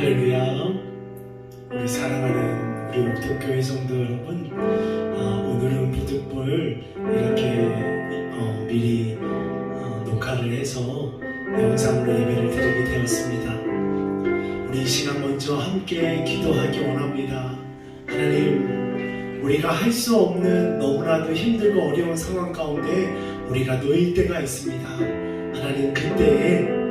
할렐루야. 우리 사랑하는 우리 옥토교회 성도 여러분, 오늘은 부득불 이렇게 미리 녹화를 해서 영상으로 예배를 드리게 되었습니다. 우리 이 시간 먼저 함께 기도하기 원합니다. 하나님, 우리가 할 수 없는 너무나도 힘들고 어려운 상황 가운데 우리가 놓일 때가 있습니다. 하나님, 그때에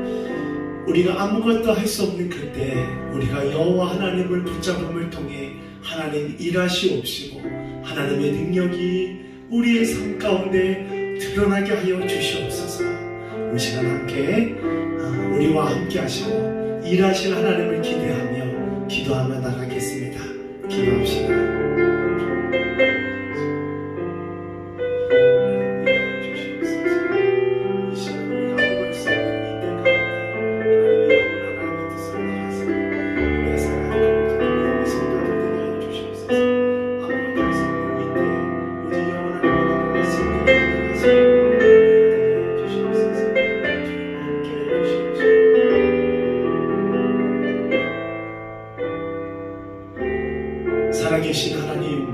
우리가 아무것도 할 수 없는 그때 우리가 여호와 하나님을 붙잡음을 통해 하나님 일하시옵시고 하나님의 능력이 우리의 삶 가운데 드러나게 하여 주시옵소서. 이 시간 함께 우리와 함께 하시고 일하실 하나님을 기대하며 기도하며 나가겠습니다. 기도합시다. 살아계신 하나님,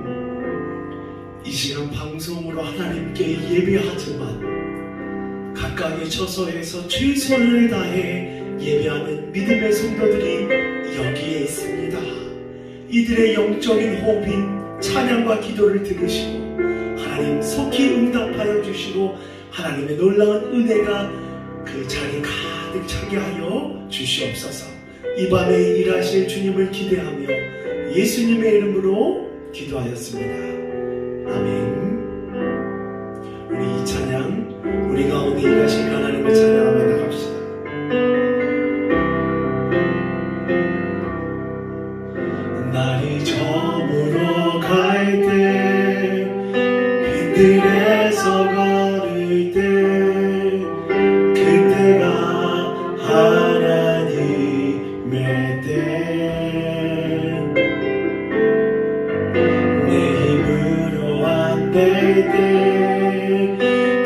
이 시간 방송으로 하나님께 예배하지만 각각의 처소에서 최선을 다해 예배하는 믿음의 성도들이 여기에 있습니다. 이들의 영적인 호흡인 찬양과 기도를 들으시고 하나님 속히 응답하여 주시고 하나님의 놀라운 은혜가 그 자리 가득 차게 하여 주시옵소서. 이 밤에 일하실 주님을 기대하며 예수님의 이름으로 기도하였습니다. 아멘. 우리 이 찬양, 우리 가운데 일하실 하나님을 찬양하며 나갑시다. 날이 저물어 갈 때, 빈들에서 걸을 때, 그때가 하나님의 때.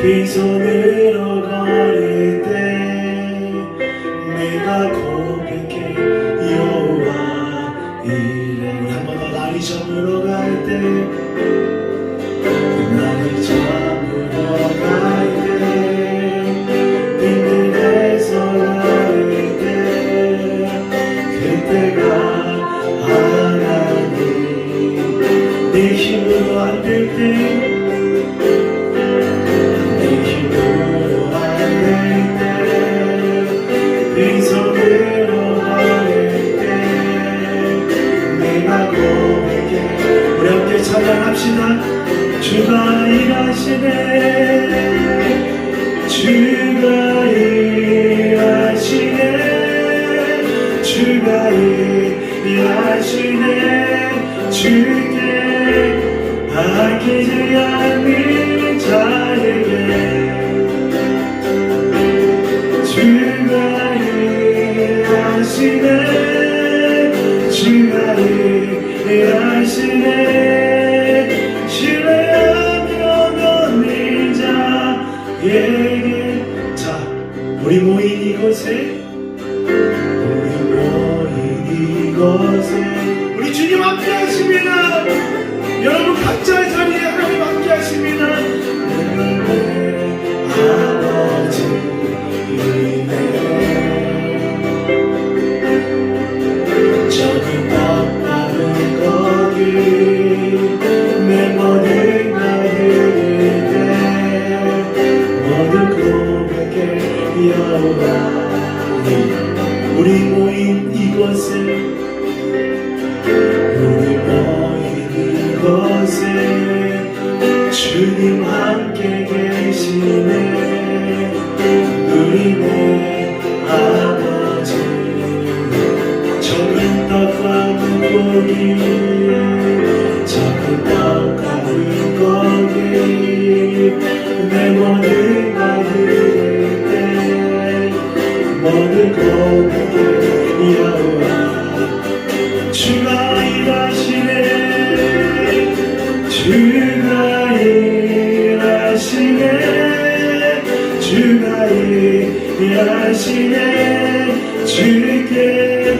빈손으로 걸을 때 내가 고백해 여호와 이래. 우리 한 번 더. 날이 저물어 갈 때, 날이 저물어 갈 때, 빈들에서 걸을 때 그때가 하나님. 내 힘으로 안 될 때, 찬양합시다. 주가 일하시네, 주가 일하시네, 주가 일하시네. 주께 아끼지 않는 자에게 주가 일하시네, 주가 일하시네. 자, 우리 모인 이곳에, 우리 모인 이곳에 우리 주님 함께 하십니다. 여러분 각자의 자리에 하나님 함께 하십니다. 아버지 이네 저기 떡 받은 거기 내 모든 여호와. 우리 모인 이곳에, 우리 모인 이곳에 주님 함께 계시네. 우리네 아버지 적은 떡과 물고기, 적은 떡과 물고기 내 모든 모든 고백해 여호와. 주가 일하시네, 주가 일하시네, 주가 일하시네. 주께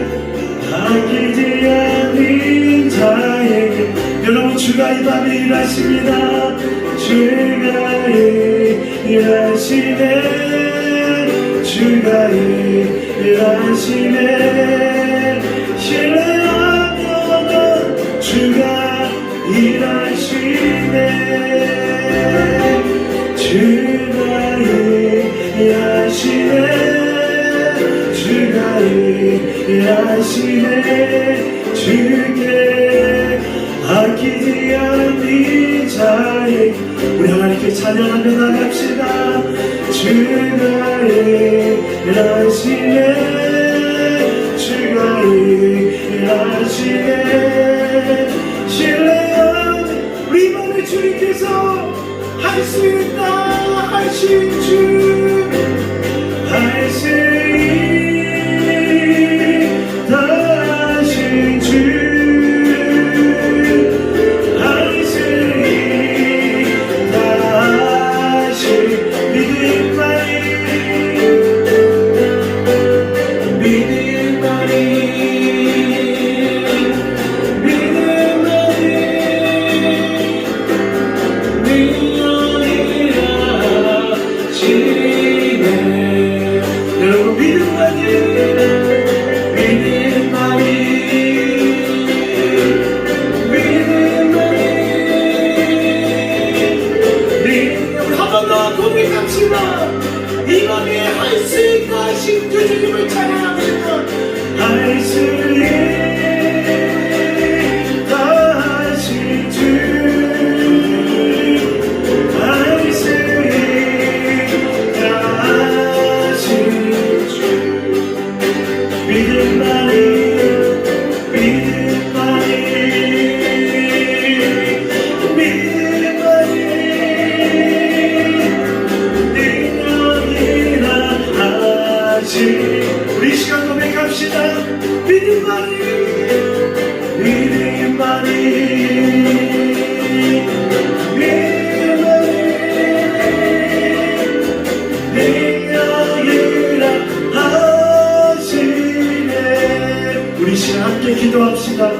아끼지 않는 자에게 여러분 주가 이 밤에 일하십니다. 주가 일하시네 주가 일하시네 신뢰하면 주가 일하시네 주가 일하시네 주가 일하시네 주께 아끼지 않는 자에게 우리 하나님께 찬양하며 나갑시다. 주가 일하시네 주가 일하시네 신뢰하는 우리 밤에 주님께서 할 수 있다 하신 주 할 수 있다 하신 주 이 밤에 할 수 있다 하신 그 주님을 찬양합니다. 할 수 있다 하신 주 할 수 있다 하신 주 믿음만이 우리 시간 고백합시다. 믿음만이 하시네. 우리 시간 함께 기도합시다.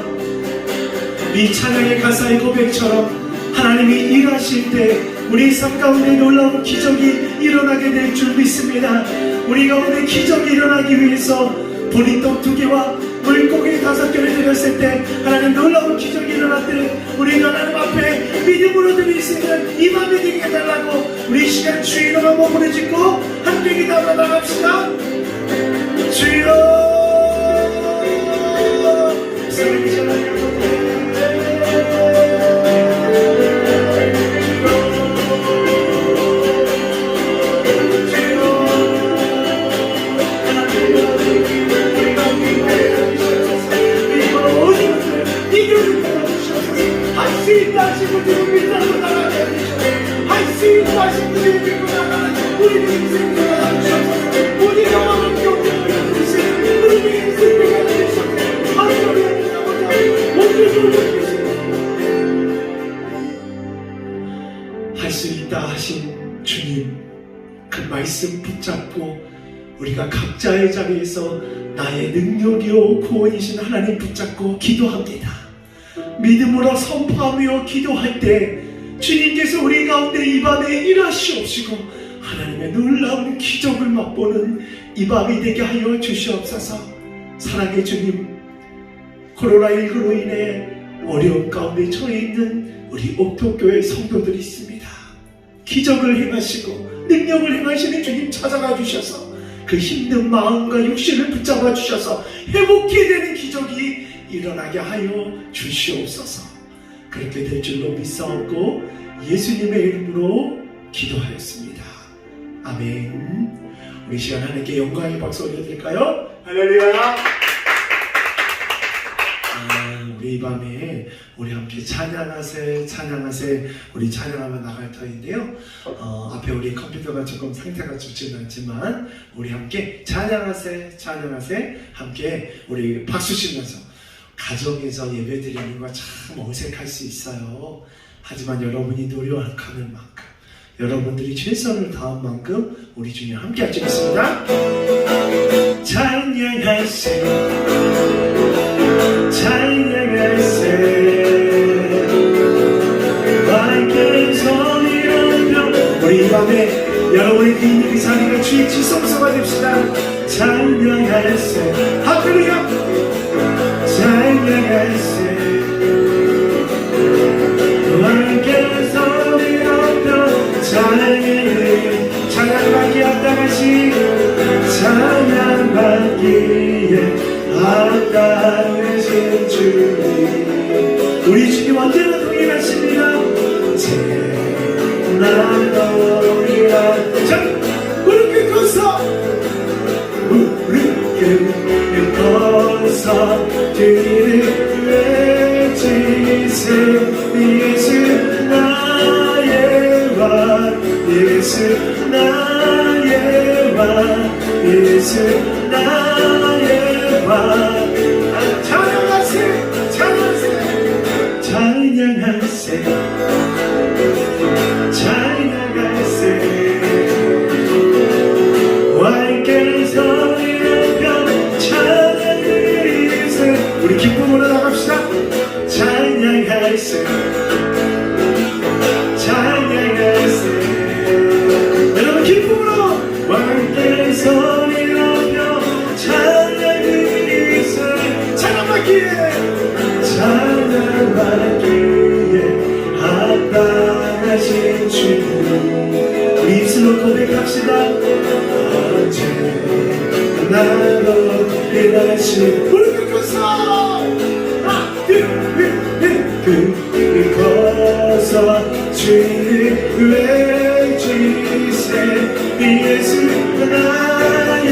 이 찬양의 가사의 고백처럼 하나님이 일하실 때 우리 삶 가운데 놀라운 기적이 일어나게 될 줄 믿습니다. 우리 가운데 기적이 일어나기 위해서 보리떡 2개와 물고기 5개를 드렸을 때 하나님 놀라운 기적이 일어날 때 우리 하나님 앞에 믿음으로 드릴 수 있는 이 맘이 되게 해달라고 우리 시간 주 이름 한번 부르짖고 함께 기도하며 나갑시다. 주여 할 수 있다 하신 주님 그 말씀 붙잡고 우리가 각자의 자리에서 나의 능력이요 구원이신 하나님 붙잡고 기도합니다. 믿음으로 선포하며 기도할 때 주님께서 우리 가운데 이 밤에 일하시옵시고 하나님의 놀라운 기적을 맛보는 이 밤이 되게 하여 주시옵소서. 사랑의 주님, 코로나19로 인해 어려움 가운데 처해 있는 우리 옥토교회 성도들이 있습니다. 기적을 행하시고 능력을 행하시는 주님 찾아가 주셔서 그 힘든 마음과 육신을 붙잡아 주셔서 회복해 되는 기적이 일어나게 하여 주시옵소서. 그렇게 될 줄로 믿사옵고 예수님의 이름으로 기도하였습니다. 아멘. 우리 시간 하나님께 영광의 박수 올려드릴까요? 할렐루야. 우리 이 밤에 우리 함께 찬양하세 우리 찬양하며 나갈 터인데요. 앞에 우리 컴퓨터가 조금 상태가 좋지는 않지만 우리 함께 찬양하세 함께 우리 박수 치면서 가정에서 예배 드리는 거 참 어색할 수 있어요. 하지만 여러분이 노력하는 만큼 여러분들이 최선을 다한 만큼 우리 주님 함께 하시겠습니다. 찬양하세 여러분의 그 자리가 주의 지성소가 됩시다. 찬양할세 할렐루야 찬양할세 왕께 소리 높여 찬양받기에 합당하신 찬양받기에 합당하신 주님 우리 주님 언제나 동일하십니다. 나노리라 자 무릎 꿇고서 주를 외치세 예수 나의 왕 예수 나의 왕 예수 나의 왕 찬양하세 찬양하세 찬양하세 찬양하세 왕께 소리 높여 찬양하세 우리 기쁨으로 나갑시다. 찬양하세 찬양하세 여러분 기쁨으로 왕께 소리 높여 찬양하세 찬양받기에 찬양받기에 합당하신 주님 우리 입술로 고백합시다. 언제 나로 일하신 무릎 꿇고서 꿇고서 주를 외치세 예수 나의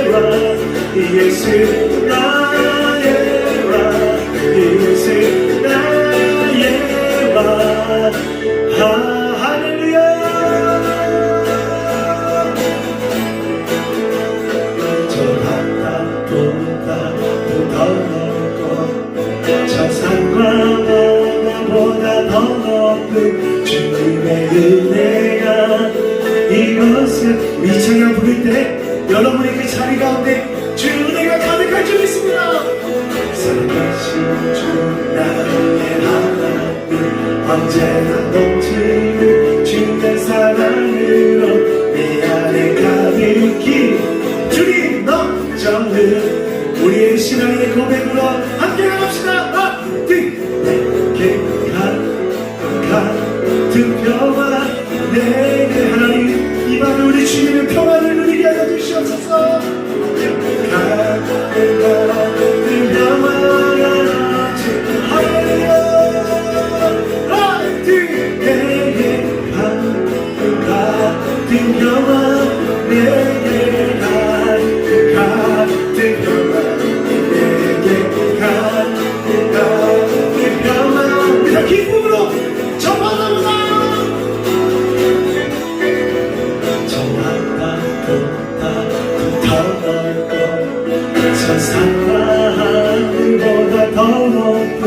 왕 예수 나의 왕 예수 나의 왕 할렐루야 저 바다보다 더 넓고 저 산과 바다보다 더 높은 주님의 은혜가 이것을 우리 찬양 부를 때 여러분의 그 자리 가운데 주의 은혜가 가득할 줄 믿습니다. 살아계신 주 나의 하나님 언제나 넘치는 주의 사랑으로 내 안에 가득히 주님 넘쳐는 우리의 신앙의 고백으로 함께 나갑시다. 내게 같은 평화 내게 하나님 이 밤에 우리 주님의 평화를 누리게 하여 주시옵소서. 같은 평화가 넘치 할렐루야 내게 같은 평화 내게 같은 평화 내게 같은 평화 우리가 기쁨으로 전파합니다. 저 산과 하늘보다 더 높은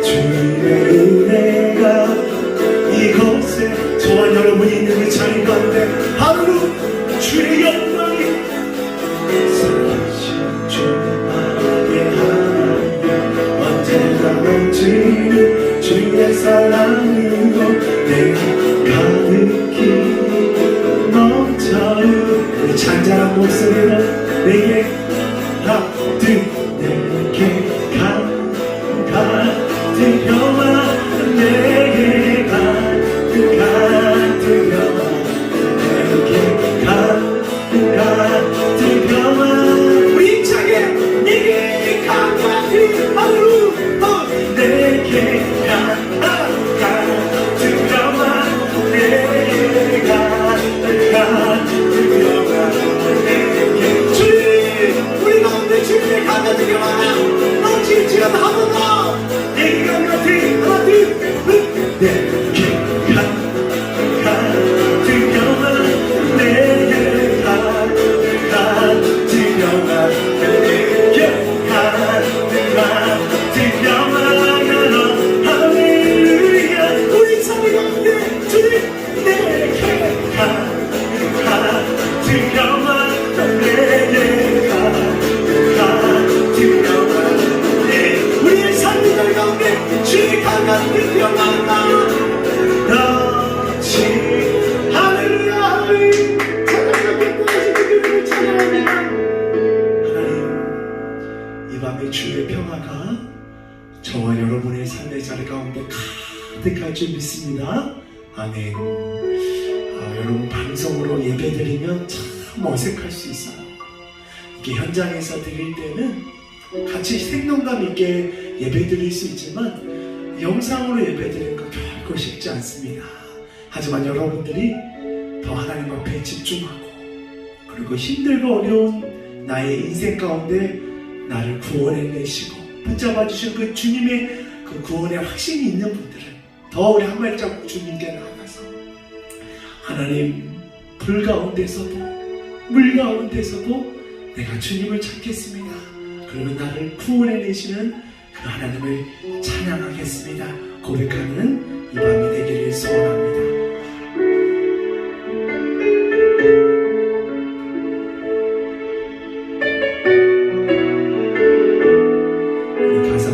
주의 은혜가 이곳에 저와 여러분이 있는 그 자리 가운데 하루 주의 영광이 살아계신 주 나의 하나님 언제나 넘치는 주의 사랑으로 내게 가득히 넘쳐는 우리 잔잔한 목소리로 내게 내게 같은 평화 내게 같은 평화 내게 같은 평화 우리 힘차게 내게 같은 하루 내게 같은 평화 내게 같은 평화 내게 주님 줄 믿습니다. 아멘. 여러분 방송으로 예배드리면 참 어색할 수 있어요. 이게 현장에서 드릴 때는 같이 생동감 있게 예배드릴 수 있지만 영상으로 예배드리는 건 결코 쉽지 않습니다. 하지만 여러분들이 더 하나님 앞에 집중하고 그리고 힘들고 어려운 나의 인생 가운데 나를 구원해내시고 붙잡아 주신 그 주님의 그 구원의 확신이 있는 분들은 더 우리 한 발자국 주님께 나아가서 하나님 불 가운데서도 물 가운데서도 내가 주님을 찾겠습니다. 그러면 나를 구원해내시는 그 하나님을 찬양하겠습니다. 고백하는 이 밤이 되기를 소원합니다.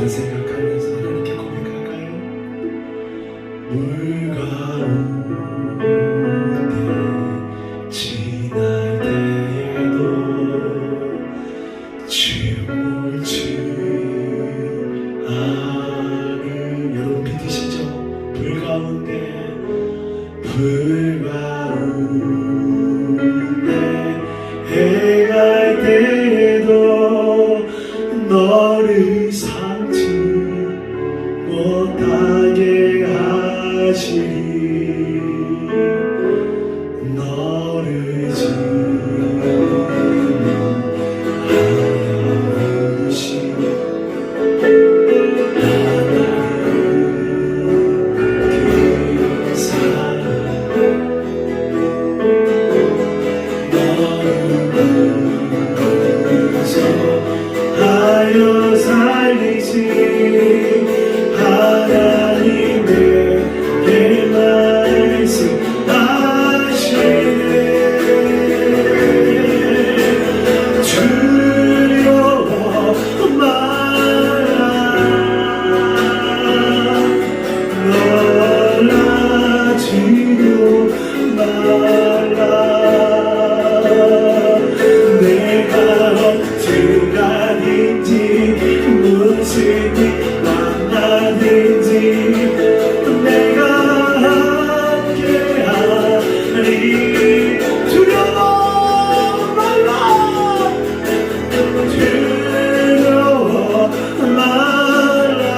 생각하면서 하나님께 고백할까요? 물 가운데 지날 때에도 침울치 않은 여러분 믿으시죠? 불 가운데 해갈 때에도 너를 삼지 못하게 하시리 너를 지으신 하나님 그 사랑 너를 구속하여 살리시 하나님의 말씀하시네 두려워 마라 놀라지도 말라 내가 어디가 있는지 무슨 일 만나든지 내가 함께하리 두려워 말라 두려워 말라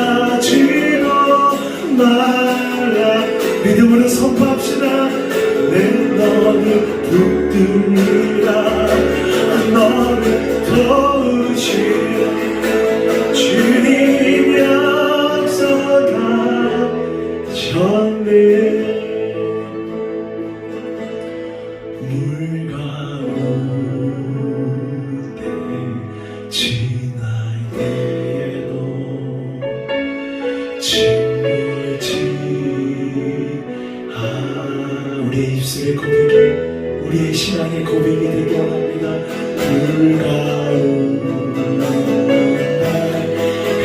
놀라지도 말라 믿음으로 선포합시다 내 너를 붙들리라 너를 도우시오 주님 약속하셨네 물 가운데 지날 때에도 침울치 우리의 입술의 고백이 우리의 신앙의 고백이 되게 원합니다. 불 가운데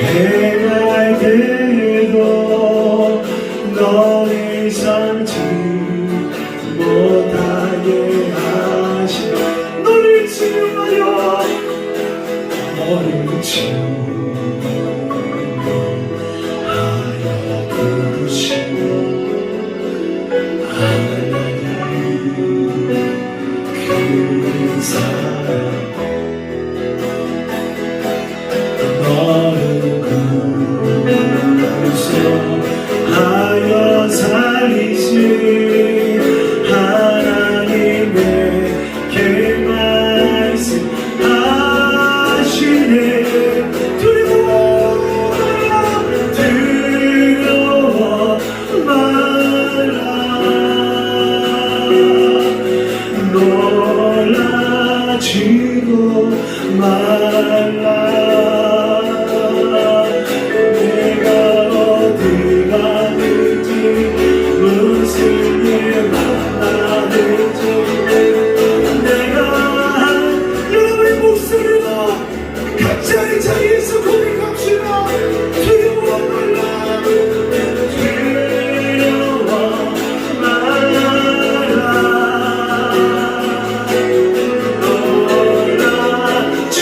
해갈 때도 너를 삼지 못하게 하시네 너를 지으려 너를 지으하여 부르시고 하나님 그 사랑 너를 구속하여 살리신 하나님의 말씀하시네 두려워 말라 놀라지도 말라 내가 어디 가든지 무슨 일 만나든지 내가 여러분의 목소리로 각자 이 자리에서 고백합시다 두려워 말라 두려워 말라 놀라지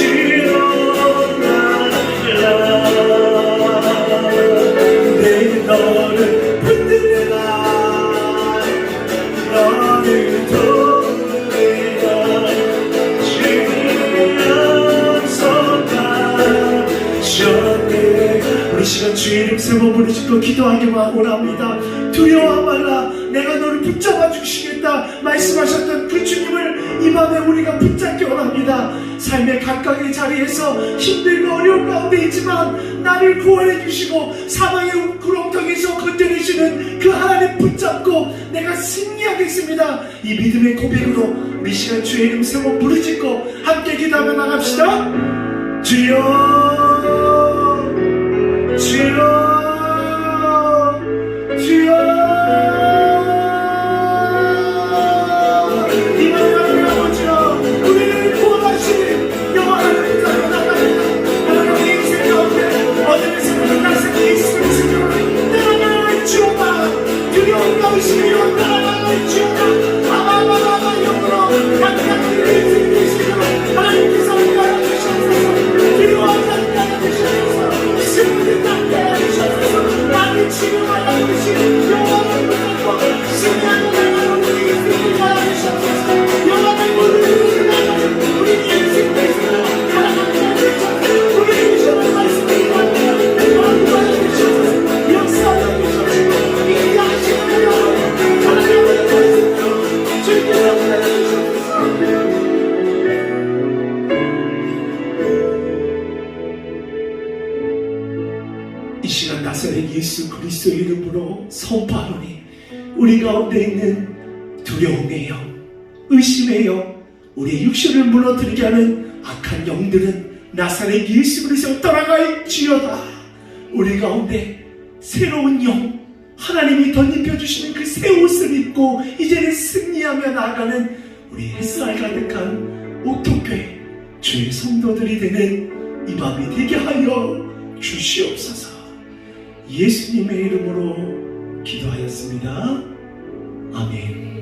세번 부르짖고 기도하기만 원합니다. 두려워 말라, 내가 너를 붙잡아 주시겠다 말씀하셨던 그 주님을 이 밤에 우리가 붙잡기 원합니다. 삶의 각각의 자리에서 힘들고 어려운 가운데 있지만 나를 구원해 주시고 사망의 구렁텅이에서 건져내시는 그 하나님 붙잡고 내가 승리하겠습니다. 이 믿음의 고백으로 우리 시간 주의 이름 세 번 부르짖고 함께 기도하며 나갑시다. 주여, 주여, 주여. 이 밤에 하나님 아버지여, 우리를 구원하신 여호와 하나님 나갑니다. 여러분의 인생 가운데 어둠에서 나서는 예수의 이름으로 따라갈 주옵아. 두려운 가우시며 따라갈 주옵아. 아마마마마 영으로 각각 우리의 인생을 하나님께서 우리가 주시옵소서. 두려워하지 않게 주시옵소서. 승리를 낫게 하시옵소서. 나를 치료하여 주시는 여호와를 붙잡고 승리하는 나라로 우리 인생을 살아주시옵소서. 여호와의 모든 나라를 우리 인생에서 살아가게 하시옵소서. 우리 주시는 말씀을 받으며 영광을 주시옵소서. 역사를 주시옵소서. 이 야신을 여러분 하나님의 말씀으로 주께서 부탁드리옵소서. 이 시간 나사렛 예수 그리스도 이름으로 선포하노니 우리 가운데 있는 두려움의 영, 의심의 영, 우리의 육신을 무너뜨리게 하는 악한 영들은 나사렛 예수 그리스도 떠나갈지어다. 우리 가운데 새로운 영, 하나님이 덧입혀주시는 그 새 옷을 입고 이제는 승리하며 나아가는 우리 햇살 가득한 옥토교회 주의 성도들이 되는 이 밤이 되게 하여 주시옵소서. 예수님의 이름으로 기도하였습니다. 아멘.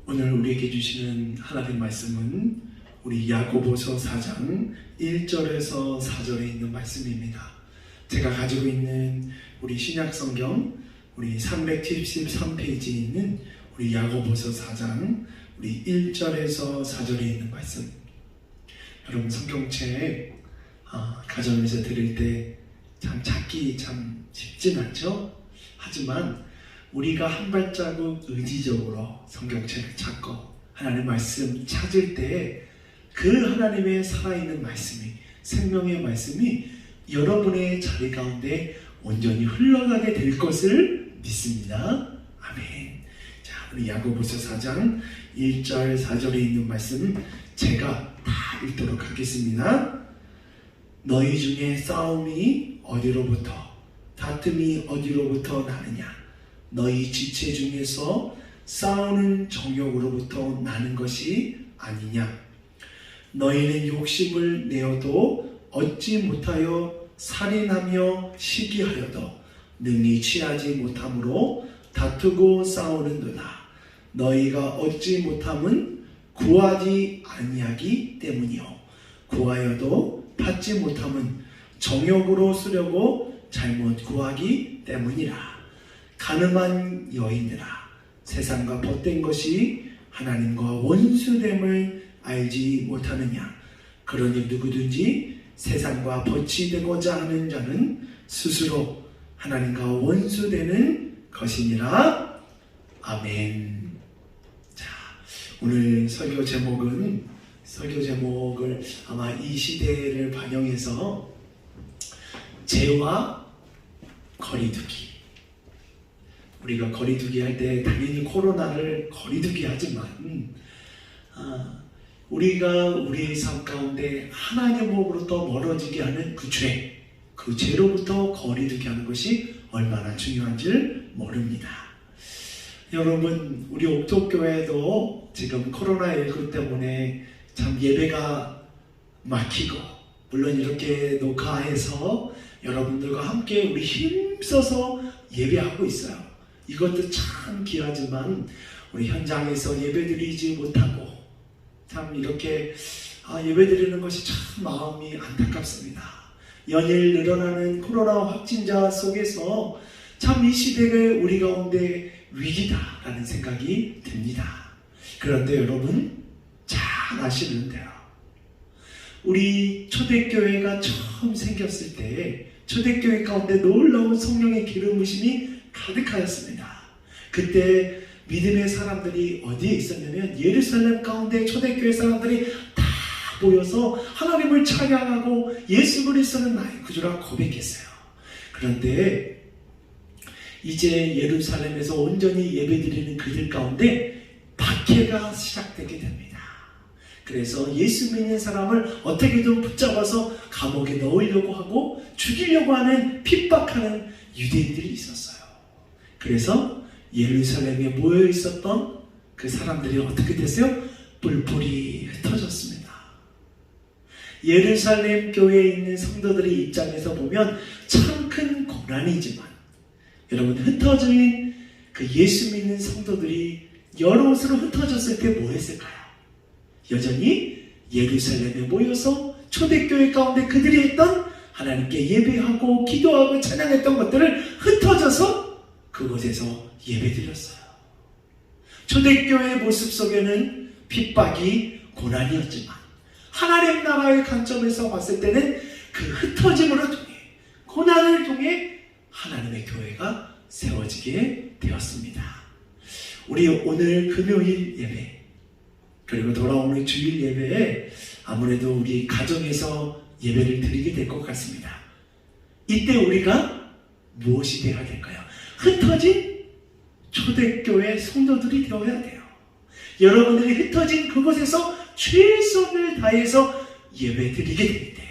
오늘 우리에게 주시는 하나님 말씀은 우리 야고보서 4장 1절에서 4절에 있는 말씀입니다. 제가 가지고 있는 우리 신약성경 우리 373페이지에 있는 우리 야고보서 4장 우리 1절에서 4절에 있는 말씀. 여러분 성경책 가정에서 들을 때 참 찾기 참 쉽진 않죠? 하지만 우리가 한 발자국 의지적으로 성경책을 찾고 하나님의 말씀 찾을 때 그 하나님의 살아있는 말씀이, 생명의 말씀이 여러분의 자리 가운데 온전히 흘러가게 될 것을 믿습니다. 아멘. 자, 우리 야고보서 4장 1절 4절에 있는 말씀 제가 다 읽도록 하겠습니다. 너희 중에 싸움이 어디로부터, 다툼이 어디로부터 나느냐? 너희 지체 중에서 싸우는 정욕으로부터 나는 것이 아니냐? 너희는 욕심을 내어도 얻지 못하여 살인하며 시기하여도 능히 취하지 못함으로 다투고 싸우는도다. 너희가 얻지 못함은 구하지 아니하기 때문이요 구하여도 받지 못함은 정욕으로 쓰려고 잘못 구하기 때문이라. 가늠한 여인들아, 세상과 벗된 것이 하나님과 원수됨을 알지 못하느냐? 그러니 누구든지 세상과 벗이 되고자 하는 자는 스스로 하나님과 원수되는 것이니라. 아멘. 자, 오늘 설교 제목을 아마 이 시대를 반영해서 죄와 거리두기. 우리가 거리두기 할 때 당연히 코로나를 거리두기 하지만 우리가 우리의 삶 가운데 하나님으로부터 멀어지게 하는 그 죄로부터 거리두기 하는 것이 얼마나 중요한지를 모릅니다. 여러분, 우리 옥토교회도 지금 코로나19 때문에 참 예배가 막히고, 물론 이렇게 녹화해서 여러분들과 함께 우리 힘써서 예배하고 있어요. 이것도 참 귀하지만 우리 현장에서 예배드리지 못하고 참 이렇게 예배드리는 것이 참 마음이 안타깝습니다. 연일 늘어나는 코로나 확진자 속에서 참 이 시대가 우리 가운데 위기다라는 생각이 듭니다. 그런데 여러분 잘 아시는데요, 우리 초대교회가 처음 생겼을 때 초대교회 가운데 놀라운 성령의 기름 부으심이 가득하였습니다. 그때 믿음의 사람들이 어디에 있었냐면 예루살렘 가운데 초대교회 사람들이 다 모여서 하나님을 찬양하고 예수 그리스도는 나의 구주라 고백했어요. 그런데 이제 예루살렘에서 온전히 예배드리는 그들 가운데 박해가 시작되게 됩니다. 그래서 예수 믿는 사람을 어떻게든 붙잡아서 감옥에 넣으려고 하고 죽이려고 하는 핍박하는 유대인들이 있었어요. 그래서 예루살렘에 모여 있었던 그 사람들이 어떻게 됐어요? 뿔뿔이 흩어졌습니다. 예루살렘 교회에 있는 성도들의 입장에서 보면 참 큰 고난이지만 여러분, 흩어진 그 예수 믿는 성도들이 여러 곳으로 흩어졌을 때 뭐 했을까요? 여전히 예루살렘에 모여서 초대교회 가운데 그들이 했던 하나님께 예배하고 기도하고 찬양했던 것들을 흩어져서 그곳에서 예배드렸어요. 초대교회의 모습 속에는 핍박이 고난이었지만 하나님 나라의 관점에서 봤을 때는 그 흩어짐으로 통해 고난을 통해 하나님의 교회가 세워지게 되었습니다. 우리 오늘 금요일 예배 그리고 돌아오는 주일 예배에 아무래도 우리 가정에서 예배를 드리게 될 것 같습니다. 이때 우리가 무엇이 되어야 될까요? 흩어진 초대교회 성도들이 되어야 돼요. 여러분들이 흩어진 그곳에서 최선을 다해서 예배 드리게 될 때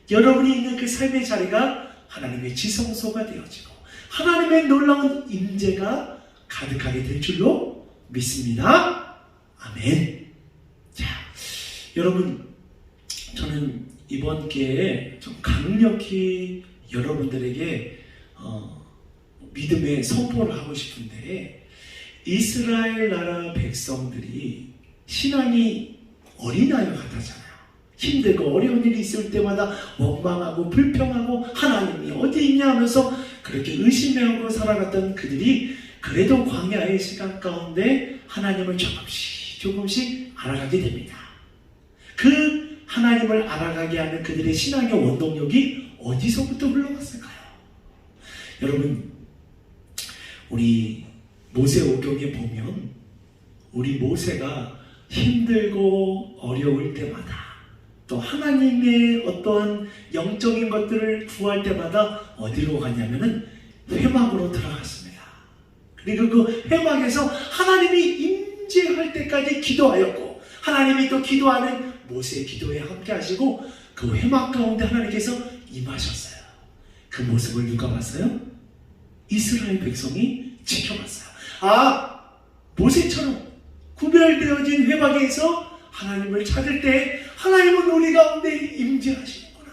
여러분이 있는 그 삶의 자리가 하나님의 지성소가 되어지고 하나님의 놀라운 임재가 가득하게 될 줄로 믿습니다. 아멘. 자, 여러분, 저는 이번 기회에 좀 강력히 여러분들에게 믿음의 선포를 하고 싶은데, 이스라엘 나라 백성들이 신앙이 어린아이 같았잖아요. 힘들고 어려운 일이 있을 때마다 원망하고 불평하고 하나님이 어디 있냐 하면서 그렇게 의심하고 살아갔던 그들이 그래도 광야의 시간 가운데 하나님을 조금씩 알아가게 됩니다. 그 하나님을 알아가게 하는 그들의 신앙의 원동력이 어디서부터 흘러갔을까요? 여러분, 우리 모세오경에 보면 우리 모세가 힘들고 어려울 때마다 또 하나님의 어떠한 영적인 것들을 구할 때마다 어디로 가냐면은 회막으로 들어갔습니다. 그리고 그 회막에서 하나님이 임재할 때까지 기도하였고 하나님이 또 기도하는 모세의 기도에 함께 하시고 그 회막 가운데 하나님께서 임하셨어요. 그 모습을 누가 봤어요? 이스라엘 백성이 지켜봤어요. 아, 모세처럼 구별되어진 회막에서 하나님을 찾을 때 하나님은 우리 가운데 임재하시는구나.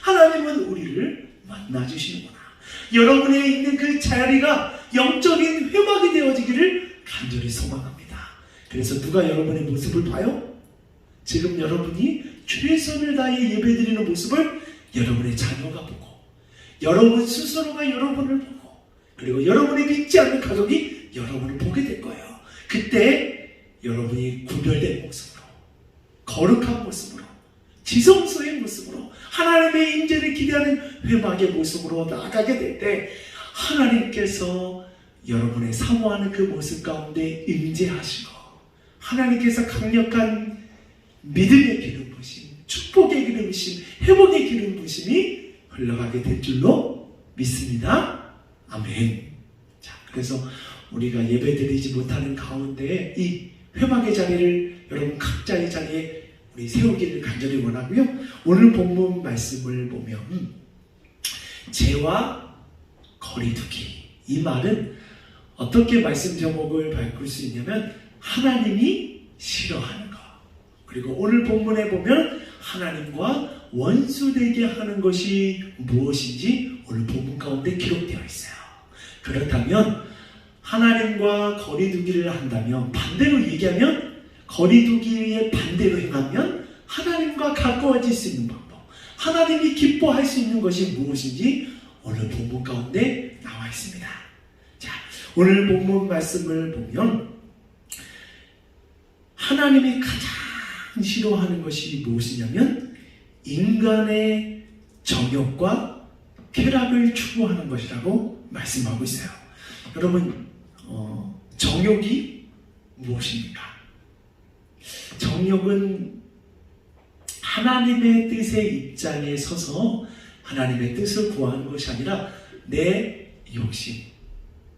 하나님은 우리를 만나주시는구나. 여러분의 있는 그 자리가 영적인 회막이 되어지기를 간절히 소망합니다. 그래서 누가 여러분의 모습을 봐요? 지금 여러분이 최선을 다해 예배드리는 모습을 여러분의 자녀가 보고 여러분 스스로가 여러분을 보고 그리고 여러분이 믿지 않는 가족이 여러분을 보게 될 거예요. 그때 여러분이 구별된 모습으로 거룩한 모습으로 지성소의 모습으로 하나님의 임재를 기대하는 회막의 모습으로 나아가게 될 때 하나님께서 여러분의 사모하는 그 모습 가운데 임재하시고 하나님께서 강력한 믿음의 기름 부으심, 축복의 기름 부으심, 회복의 기름 부으심이 흘러가게 될 줄로 믿습니다. 아멘. 자, 그래서 우리가 예배드리지 못하는 가운데 이 회막의 자리를 여러분 각자의 자리에 우리 세우기를 간절히 원하고요. 오늘 본문 말씀을 보면 죄와 거리두기, 이 말은 어떻게 말씀 제목을 바꿀 수 있냐면 하나님이 싫어하는 것, 그리고 오늘 본문에 보면 하나님과 원수되게 하는 것이 무엇인지 오늘 본문 가운데 기록되어 있어요. 그렇다면 하나님과 거리두기를 한다면, 반대로 얘기하면 거리두기의 반대로 행하면 하나님과 가까워질 수 있는 방법, 하나님이 기뻐할 수 있는 것이 무엇인지 오늘 본문 가운데 나와 있습니다. 자, 오늘 본문 말씀을 보면 하나님이 가장 싫어하는 것이 무엇이냐면 인간의 정욕과 쾌락을 추구하는 것이라고 말씀하고 있어요. 여러분, 정욕이 무엇입니까? 정욕은 하나님의 뜻의 입장에 서서 하나님의 뜻을 구하는 것이 아니라 내 욕심,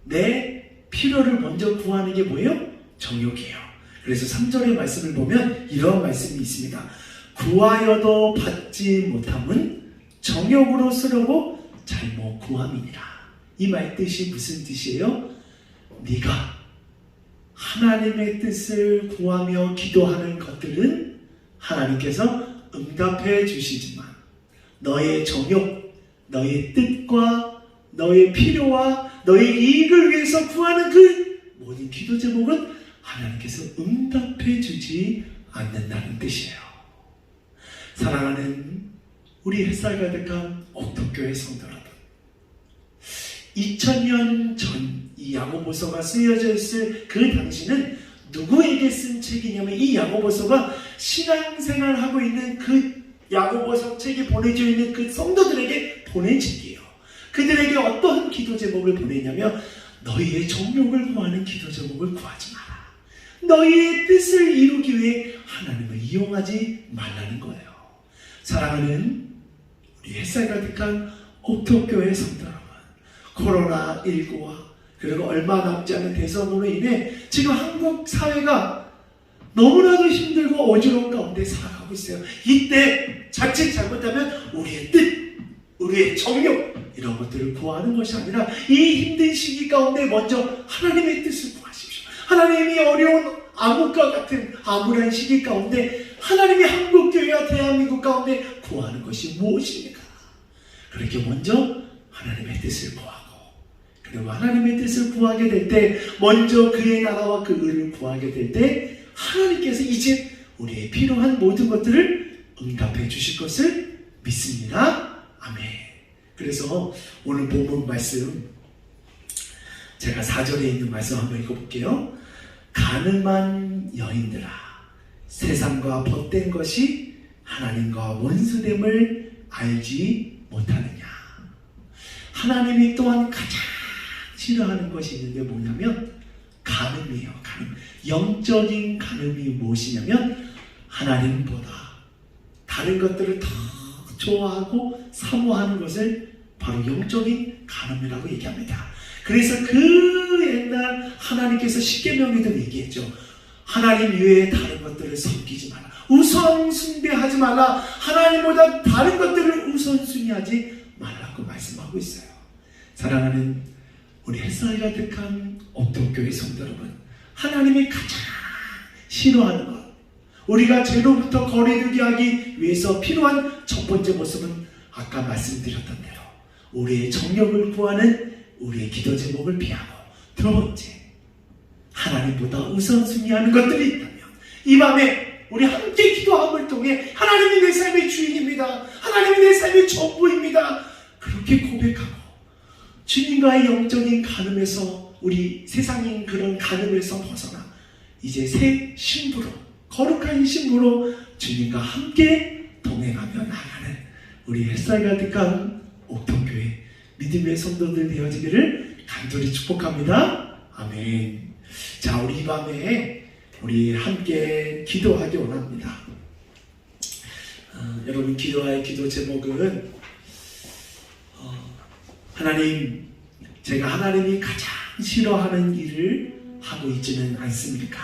내 필요를 먼저 구하는 게 뭐예요? 정욕이에요. 그래서 3절의 말씀을 보면 이런 말씀이 있습니다. 구하여도 받지 못함은 정욕으로 쓰려고 잘못 구함이니라. 이 말 뜻이 무슨 뜻이에요? 네가 하나님의 뜻을 구하며 기도하는 것들은 하나님께서 응답해 주시지만 너의 정욕, 너의 뜻과 너의 필요와 너의 이익을 위해서 구하는 그 모든 기도 제목은 하나님께서 응답해 주지 않는다는 뜻이에요. 사랑하는 우리 햇살 가득한 옥토교회 성도 여러분, 2000년 전 이 야고보서가 쓰여져 있을 그 당시는 누구에게 쓴 책이냐면 이 야고보서가 신앙생활하고 있는 그 야고보서 책이 보내져 있는 그 성도들에게 보낸 책이에요. 그들에게 어떠한 기도 제목을 보내냐면 너희의 정욕을 구하는 기도 제목을 구하지 마라. 너희의 뜻을 이루기 위해 하나님을 이용하지 말라는 거예요. 사랑하는 우리 햇살 가득한 옥토교회 성도 여러분, 코로나19와 그리고 얼마 남지 않은 대선으로 인해 지금 한국 사회가 너무나도 힘들고 어지러운 가운데 살아가고 있어요. 이때 자칫 잘못하면 우리의 뜻, 우리의 정욕 이런 것들을 구하는 것이 아니라 이 힘든 시기 가운데 먼저 하나님의 뜻을 구하십시오. 하나님이 어려운 암흑과 같은 암울한 시기 가운데 하나님이 한국교회와 대한민국 가운데 구하는 것이 무엇입니까? 그렇게 먼저 하나님의 뜻을 구하고 그리고 하나님의 뜻을 구하게 될 때 먼저 그의 나라와 그 의를 구하게 될 때 하나님께서 이제 우리의 필요한 모든 것들을 응답해 주실 것을 믿습니다. 아멘. 그래서 오늘 본문 말씀 제가 4절에 있는 말씀 한번 읽어볼게요. 가늠한 여인들아, 세상과 벗된 것이 하나님과 원수됨을 알지 못하느냐. 하나님이 또한 가장 싫어하는 것이 있는데 뭐냐면 간음이에요. 간음. 영적인 간음이 무엇이냐면 하나님보다 다른 것들을 더 좋아하고 사모하는 것을 바로 영적인 간음이라고 얘기합니다. 그래서 그 옛날 하나님께서 십계명에도 얘기했죠. 하나님 외에 다른 것들을 섬기지 마라. 우선 숭배하지 말라. 하나님보다 다른 것들을 우선순위하지 말라고 말씀하고 있어요. 사랑하는 우리 햇살 가득한 옥토교회 성도 여러분, 하나님이 가장 싫어하는 것, 우리가 죄로부터 거리두기 하기 위해서 필요한 첫 번째 모습은 아까 말씀드렸던 대로 우리의 정욕을 구하는 우리의 기도 제목을 피하고, 두 번째 하나님보다 우선순위하는 것들이 있다면 이 밤에 우리 함께 기도함을 통해 하나님이 내 삶의 주인입니다, 하나님이 내 삶의 전부입니다, 그렇게 고백하고 주님과의 영적인 간음에서, 우리 세상인 그런 간음에서 벗어나 이제 새 신부로, 거룩한 신부로 주님과 함께 동행하며 나가는 우리 햇살 가득한 옥토교회 믿음의 성도들 되어지기를 간절히 축복합니다. 아멘. 자, 우리 이 밤에 우리 함께 기도하기 원합니다. 여러분, 기도할 기도 제목은 하나님, 제가 하나님이 가장 싫어하는 일을 하고 있지는 않습니까?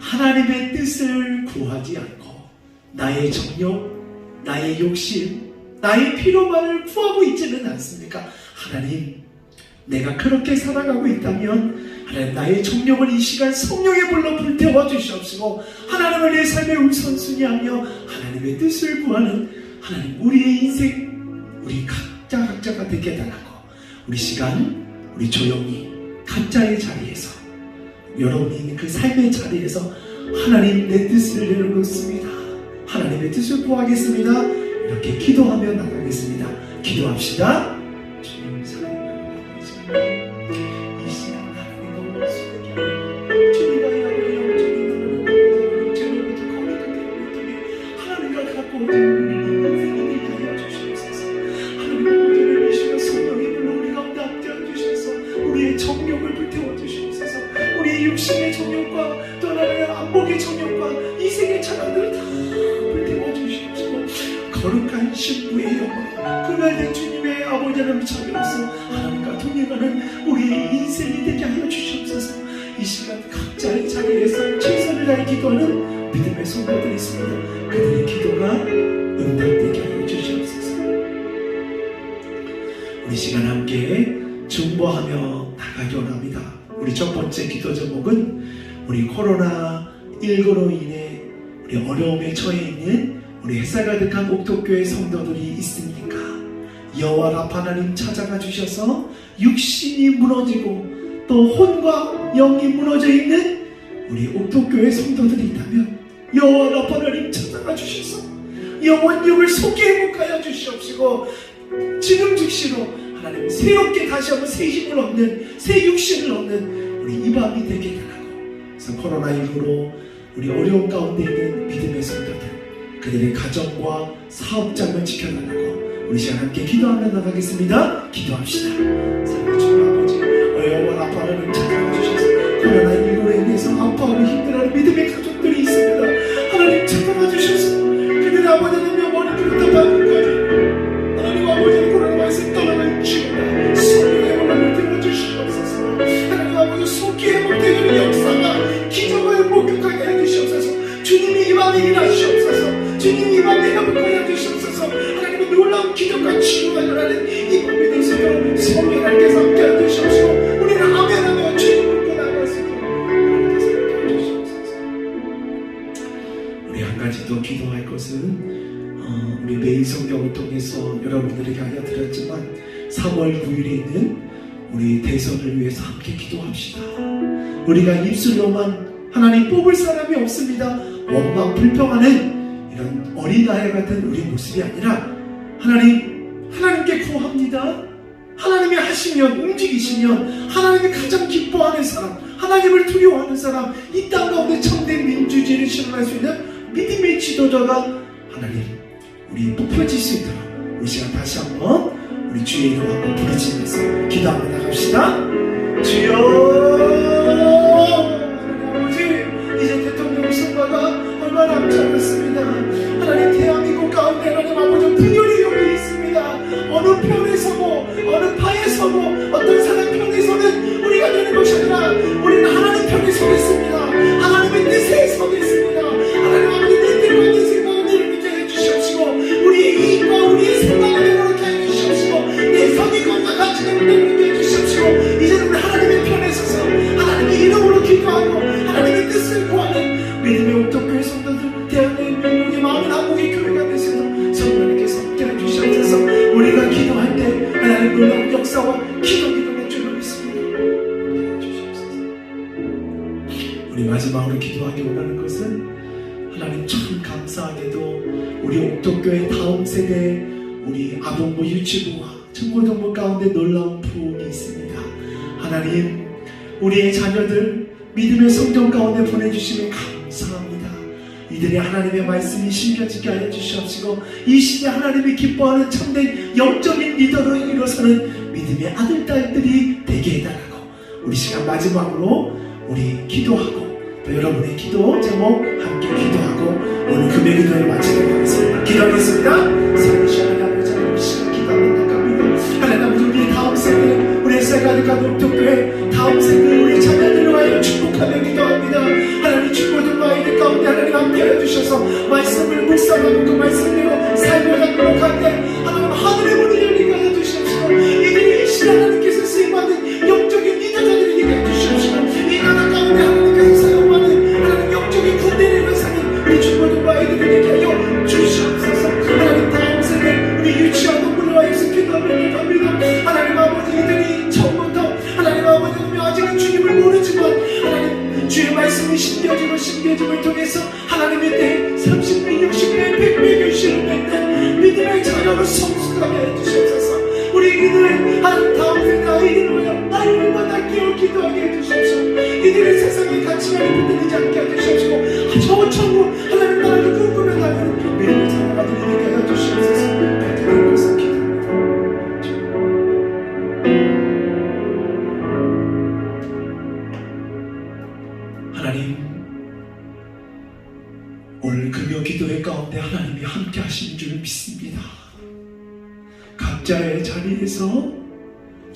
하나님의 뜻을 구하지 않고 나의 정욕, 나의 욕심, 나의 필요만을 구하고 있지는 않습니까? 하나님, 내가 그렇게 살아가고 있다면 하나님, 나의 정욕을 이 시간 성령의 불로 불태워 주시옵시고 하나님을 내 삶의 우선순위하며 하나님의 뜻을 구하는 하나님, 우리의 인생, 우리 각자가 되게 달라고 우리 시간, 우리 조용히 각자의 자리에서, 여러분이 있는 그 삶의 자리에서 하나님, 내 뜻을 내려놓습니다, 하나님의 뜻을 구하겠습니다, 이렇게 기도하며 나가겠습니다. 기도합시다. 주님 사랑합니다. 이 시간 하나님 너무 수고하게 주님과의 영적인 나라를 죄로부터 거리두기 하나님과 갖고 오는 정욕을 불태워 주시옵소서. 우리 육신의 정욕과 또 하나는 안목의 정욕과 이생의 찬양들을 다 불태워 주시옵소서. 거룩한 신부의 영광, 그날된 주님의 아버지 하나님 자녀로서 하나님과 동행하는 우리의 인생이 되게 하여 주시옵소서. 이 시간 각자의 자리에서 최선을 다해 기도하는 믿음의 성도들이 있습니다. 그들의 기도가 응답되게 하여 주시옵소서. 우리 시간 함께 중보하며 나가기 원합니다. 우리 첫 번째 기도 제목은 우리 코로나19로 인해 우리 어려움에 처해 있는 우리 햇살 가득한 옥토교회 성도들이 있습니까? 여호와 라파 하나님 찾아가 주셔서 육신이 무너지고 또 혼과 영이 무너져 있는 우리 옥토교회 성도들이 있다면 여호와 라파 하나님 찾아가 주셔서 영원 육을 속히 회복하여 주시옵시고 지금 즉시로 하나님 새롭게 다시 한번 새 힘을 얻는 새 육신을 얻는 우리 이 밤이 되게 달라고. 그래서 코로나19로 우리 어려움 가운데 있는 믿음의 성도들, 그들의 가정과 사업장을 지켜달라고 우리 시간 함께 기도하며 나가겠습니다. 기도합시다. 사랑하는 아버지, 여호와 라파 하나님 찾아가 주셔서 코로나19로 인해서 아파하고 힘들어하는 믿음의 가족들이 있습니다. 하나님 찾아가 주셔서 그들의 아버지 하나님의 머리부터 발끝까지 하나님 아버지의 코로나 바이러스 떠나는 주님과 성령의 영광을 들어주시옵소서. 하나님 아버지 속히 회복되는 역사가 기적을 목격하게 해주시옵소서. 주님이 이 밤에 일하시옵소서. 주님이 이 밤에 회복하게 해주시옵소서. 하나님의 놀라운 기적과 치유가 일어나는 이 밤에 대해서 성령 하나님께서 함께 해주시옵시고 우리는 아멘하며 주님 믿고 나갈 수 있도록 하나님께서 함께 해주시옵소서. 우리 한 가지 더 기도할 것은 우리 매일 성경을 통해서 여러분들에게 알려드렸지만 3월 9일에 있는 우리 대선을 위해서 함께 기도합시다. 우리가 입술로만 하나님 뽑을 사람이 없습니다. 원망 불평하는 이런 어린아이 같은 우리 모습이 아니라 하나님께 구합니다. 하나님이 하시면 움직이시면 하나님이 가장 기뻐하는 사람, 하나님을 두려워하는 사람, 이 땅 가운데 참된 민주주의를 실현할 수 있는 믿음의 지도자가 하나님 우리 뽑혀질 수 있도록 우리 시간 다시 한번 우리 주의 이름 한번 부르짖으면서 기도하며 나갑시다. 주여, 아버지, 이제 대통령 선거가 얼마 남지 않았습니다. 하나님 대한민국 가운데 하나님 아버지 분열이 여기 있습니다. 어느 편에 서고 어느 파에 서고 어떤 사람 편에 서는 우리가 되는 것이 아니라 우리는 하나님 편에 서겠습니다. 하나님의 뜻에 서겠습니다. 하나님 아버지 내 뜻과 내 생각을 이루게 해주시옵시고 우리의 이익과 우리의 생각을 이루게 해주시옵시고 내 선의권과 가치를 이루게 해주시옵시고 이제는 우리 하나님의 편에 서서 하나님의 이름으로 기도하고 하나님의 뜻을 구하는 믿음의 옥토교회 성도들, 대한민국의 마음의 한국의 교회가 되시도록 성령님께서 함께 해주시옵소서. 우리가 기도할 때 하나님 놀라운 역사와 기도를 줄로 믿습니다. 우리 마지막으로 기도하기 원하는 것은 하나님 참 감사하게도 우리 옥토교회 다음 세대 우리 아동부 유치부와 중고등부 가운데 놀라운 부흥이 있습니다. 하나님 우리의 자녀들 믿음의 성경 가운데 보내주시면 감사합니다. 이들의 하나님의 말씀이 심겨지게 하여 주시옵시고 이 시대 하나님이 기뻐하는 참된 영적인 리더로 일어서는 믿음의 아들 딸들이 되게 해달라고 우리 시간 마지막으로 우리 기도하고 또 여러분의 기도 제목 함께 기도하고 오늘 금요 기도를 마치도록 하겠습니다. 기도하겠습니다. 살아계신 하나님 아버지 하나님 시간 기도합니다. 하나님 아버지 우리의 다음 세대 우리 햇살 가득한 옥토교회 다음 세대 우리 자녀들을 위하여 축복하며 기도합니다. 하나님 축복된 아이들 가운데 하나님 함께 해주셔서 말씀을 묵상하고 그 말씀대로 삶을 갖도록 할 때 하나님 하늘의 문을 열리게 해주시옵시고 이들이 이 시간 하나님께서 쓰임받은 영적인 리더자들이 되게 해주시옵시고 이 나라 가운데 하나님께서 사용하는 하나님 영적인 군대를 일어서는 우리 축복된 아이들이 되게 하여 주시옵소서. 하나님 다음 세대 우리 유치원 동물을 위하여서 기도하며 갑니다. 하나님 아버지 이들이 처음부터 하나님 아버지 아직은 주님을 모르지만 하나님 주의 말씀이 심겨짐을 통해서 하나님의 때 30배, 60배, 100배 결실을 맺는 믿음의 자녀로 성숙하게 해주시옵소서. 우리 이들을 하나님 다음 세대 아이들을 위하여 날마다 깨어 기도하게 해주시옵소서. 이들의 세상의 가치관이 흔들리지 않게 해주시옵시고 저 천국 하나님 나라를 꿈꾸며 나가는 믿음의 자녀가 되게 해주시옵소서. 기도합니다. 오늘 기도회 가운데 하나님이 함께 하시는 줄 믿습니다. 각자의 자리에서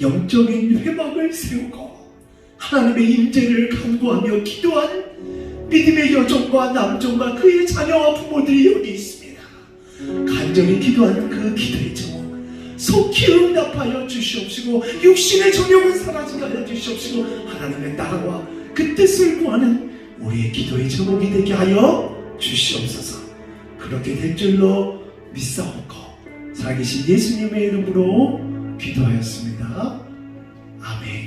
영적인 회막을 세우고 하나님의 임재를 간구하며 기도한 믿음의 여종과 남종과 그의 자녀와 부모들이 여기 있습니다. 간절히 기도한 그 기도의 제목 속히 응답하여 주시옵시고 육신의 정욕은 사라지게 하여 주시옵시고 하나님의 나라와 그 뜻을 구하는 우리의 기도의 제목이 되게 하여 주시옵소서. 그렇게 될 줄로 믿사옵고 살아계신 예수님의 이름으로 기도하였습니다. 아멘.